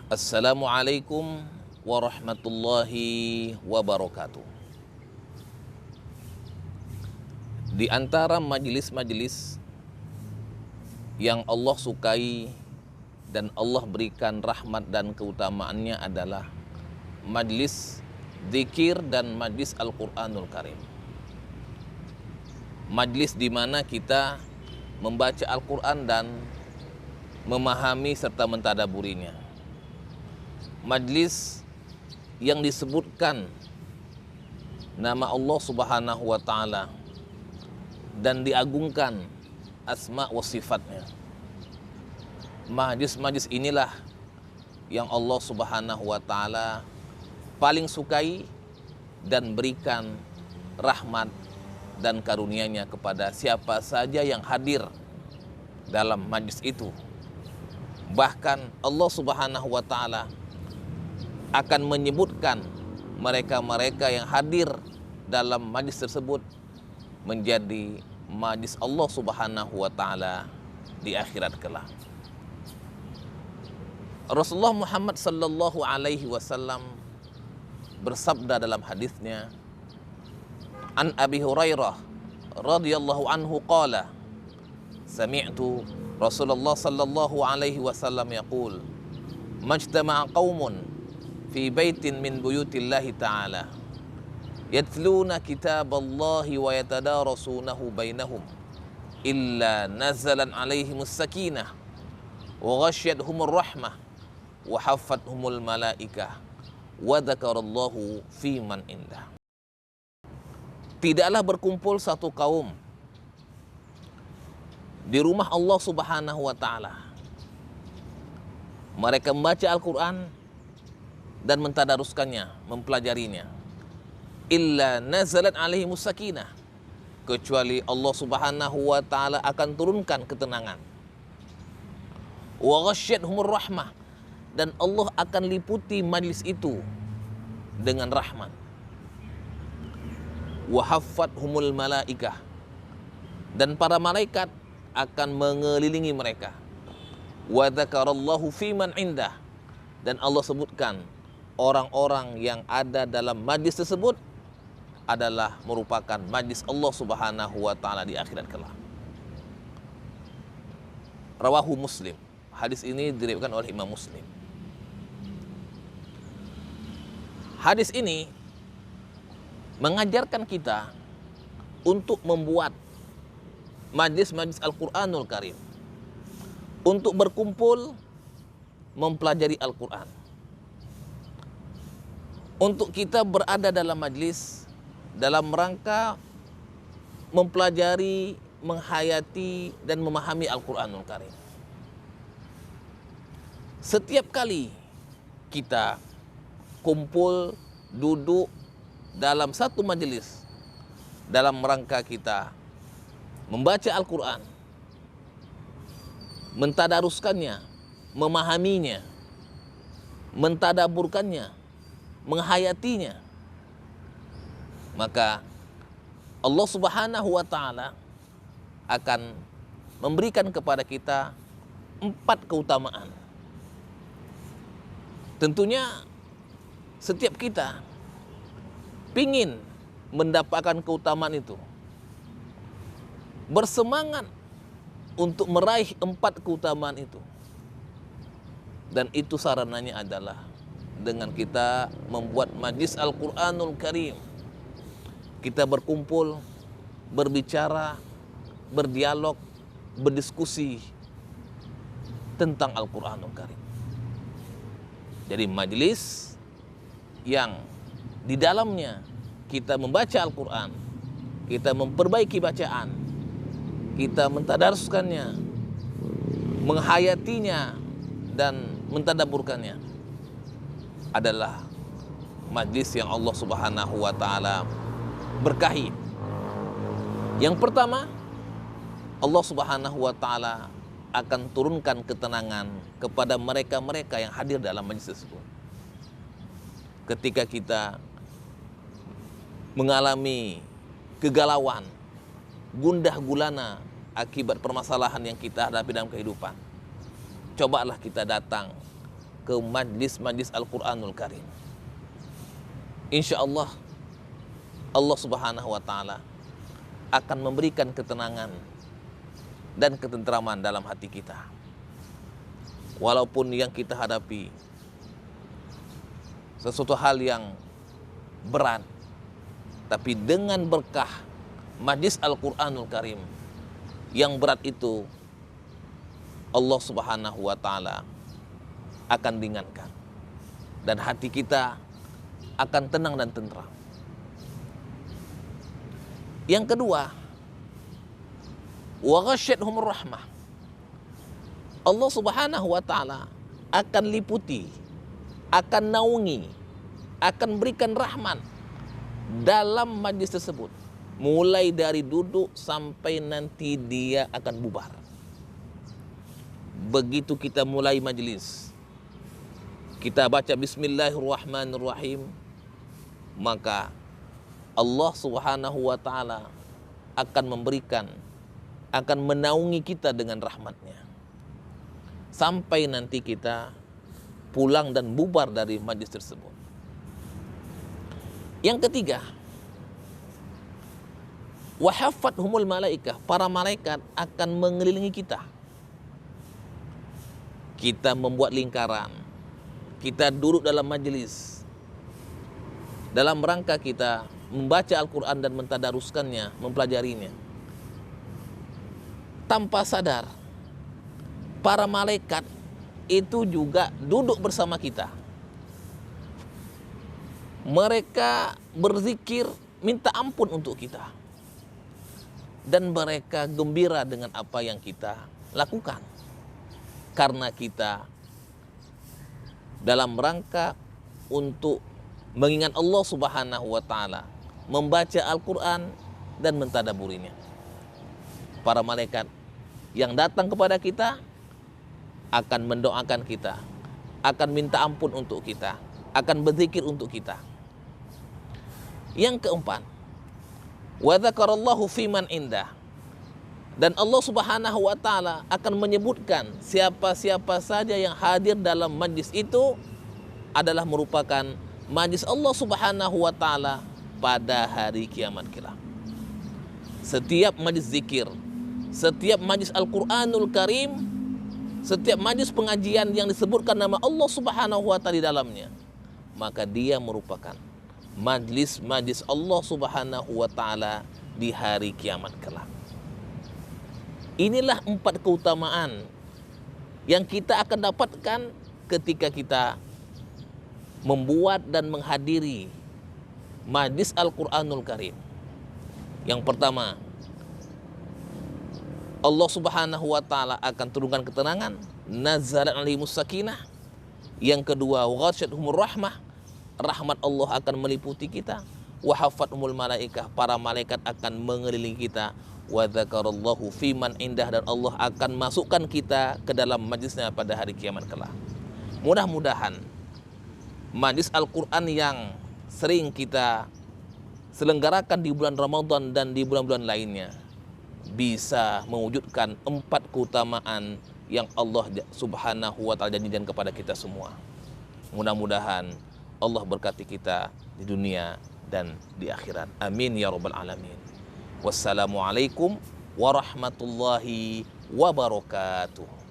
Assalamualaikum warahmatullahi wabarakatuh. Di antara majelis-majelis yang Allah sukai dan Allah berikan rahmat dan keutamaannya adalah majelis zikir dan majelis Al-Quranul Karim. Majelis di mana kita membaca Al-Quran dan memahami serta mentadaburinya. Majlis yang disebutkan nama Allah Subhanahu wa Ta'ala dan diagungkan asma wa sifatnya. Majlis-majlis inilah yang Allah Subhanahu wa Ta'ala paling sukai dan berikan rahmat dan karunia-Nya kepada siapa saja yang hadir dalam majlis itu. Bahkan Allah Subhanahu wa Ta'ala akan menyebutkan mereka-mereka yang hadir dalam majlis tersebut menjadi majlis Allah Subhanahu wa Ta'ala di akhirat kelak. Rasulullah Muhammad sallallahu alaihi wasallam bersabda dalam hadisnya, An Abi Hurairah radhiyallahu anhu qala, sami'tu Rasulullah sallallahu alaihi wasallam yaqul, majtama'a qaumun fi baitin min buyutillahi ta'ala yatluna kitaballahi wa yatadarasunahu bainahum illa nazalan alaihimus sakinah wa ghasyiyatuhumur rahmah wa haffathumul malaikah wa dzakarallahu fi man indah. Tidaklah berkumpul satu kaum di rumah Allah Subhanahu wa Ta'ala. Mereka membaca Al-Quran dan mentadaruskannya, mempelajarinya. Illa nazalat alaihimus sakinah, kecuali Allah Subhanahu wa Ta'ala akan turunkan ketenangan. Wa ghasyiyatuhumur rahmah, dan Allah akan liputi majlis itu dengan rahmat. Wa haffathumul malaikah, dan para malaikat akan mengelilingi mereka. Wa dzakarallahu fi man indah, dan Allah sebutkan orang-orang yang ada dalam majlis tersebut adalah merupakan majlis Allah Subhanahu wa Ta'ala di akhirat kelak. Rawahu Muslim. Hadis ini diriwayatkan oleh Imam Muslim. Hadis ini mengajarkan kita untuk membuat majlis-majlis Al-Quranul Karim, untuk berkumpul mempelajari Al-Quran, untuk kita berada dalam majlis dalam rangka mempelajari, menghayati dan memahami Al-Quranul Karim. Setiap kali kita kumpul duduk dalam satu majlis dalam rangka kita membaca Al-Quran, mentadaruskannya, memahaminya, mentadaburkannya, menghayatinya, maka Allah Subhanahu wa Ta'ala akan memberikan kepada kita 4 keutamaan. Tentunya setiap kita pingin mendapatkan keutamaan itu, bersemangat untuk meraih 4 keutamaan itu, dan itu sarananya adalah dengan kita membuat majlis Al-Quranul Karim. Kita berkumpul, berbicara, berdialog, berdiskusi tentang Al-Quranul Karim. Jadi majlis yang di dalamnya kita membaca Al-Quran, kita memperbaiki bacaan, kita mentadarskannya, menghayatinya dan mentadabburkannya, adalah majlis yang Allah Subhanahu wa Ta'ala berkahi. Yang pertama, Allah Subhanahu wa Ta'ala akan turunkan ketenangan kepada mereka-mereka yang hadir dalam majlis tersebut. Ketika kita mengalami kegalauan, gundah gulana akibat permasalahan yang kita hadapi dalam kehidupan, cobalah kita datang ke majlis-majlis Al-Quranul Karim. Insya Allah, Allah Subhanahu wa Ta'ala akan memberikan ketenangan dan ketentraman dalam hati kita. Walaupun yang kita hadapi sesuatu hal yang berat, tapi dengan berkah majlis Al-Quranul Karim yang berat itu, Allah Subhanahu wa Ta'ala akan ringankan dan hati kita akan tenang dan tentram. Yang kedua, wa ghasyiyatuhumur rahmah. Allah Subhanahu wa Ta'ala akan liputi, akan naungi, akan berikan rahmat dalam majlis tersebut, mulai dari duduk sampai nanti dia akan bubar. Begitu kita mulai majlis, kita baca Bismillahirrahmanirrahim, maka Allah Subhanahu wa Ta'ala akan memberikan, akan menaungi kita dengan rahmatnya sampai nanti kita pulang dan bubar dari majlis tersebut. Yang ketiga, wa haffathumul malaikah, para malaikat akan mengelilingi kita. Kita membuat lingkaran, kita duduk dalam majlis dalam rangka kita membaca Al-Quran dan mentadaruskannya, mempelajarinya. Tanpa sadar, para malaikat itu juga duduk bersama kita. Mereka berzikir, minta ampun untuk kita. Dan mereka gembira dengan apa yang kita lakukan. Karena kita dalam rangka untuk mengingat Allah Subhanahu wa Ta'ala, membaca Al-Quran dan mentadaburinya. Para malaikat yang datang kepada kita akan mendoakan kita, akan minta ampun untuk kita, akan berzikir untuk kita. Yang keempat, wa dzakarallahu fiman indah, dan Allah Subhanahu wa Ta'ala akan menyebutkan siapa-siapa saja yang hadir dalam majlis itu adalah merupakan majlis Allah Subhanahu wa Ta'ala pada hari kiamat kelak. Setiap majlis zikir, setiap majlis Al-Quranul Karim, setiap majlis pengajian yang disebutkan nama Allah Subhanahu wa Ta'ala di dalamnya, maka dia merupakan majlis-majlis Allah Subhanahu wa Ta'ala di hari kiamat kelak. Inilah 4 keutamaan yang kita akan dapatkan ketika kita membuat dan menghadiri majlis Al-Quranul Karim. Yang pertama, Allah Subhanahu wa Ta'ala akan turunkan ketenangan, nazalat alaihimus sakinah. Yang kedua, ghasyiyatuhumur rahmah, rahmat Allah akan meliputi kita. Wa haffathumul malaikah, para malaikat akan mengelilingi kita. Wa dzakarallahu fiman indah, dan Allah akan masukkan kita ke dalam majlisnya pada hari kiamat kelak. Mudah-mudahan majlis Al-Quran yang sering kita selenggarakan di bulan Ramadan dan di bulan-bulan lainnya bisa mewujudkan 4 keutamaan yang Allah Subhanahu wa Ta'ala janjikan kepada kita semua. Mudah-mudahan Allah berkati kita di dunia dan di akhirat. Amin ya rabbal alamin. Wassalamualaikum warahmatullahi wabarakatuh.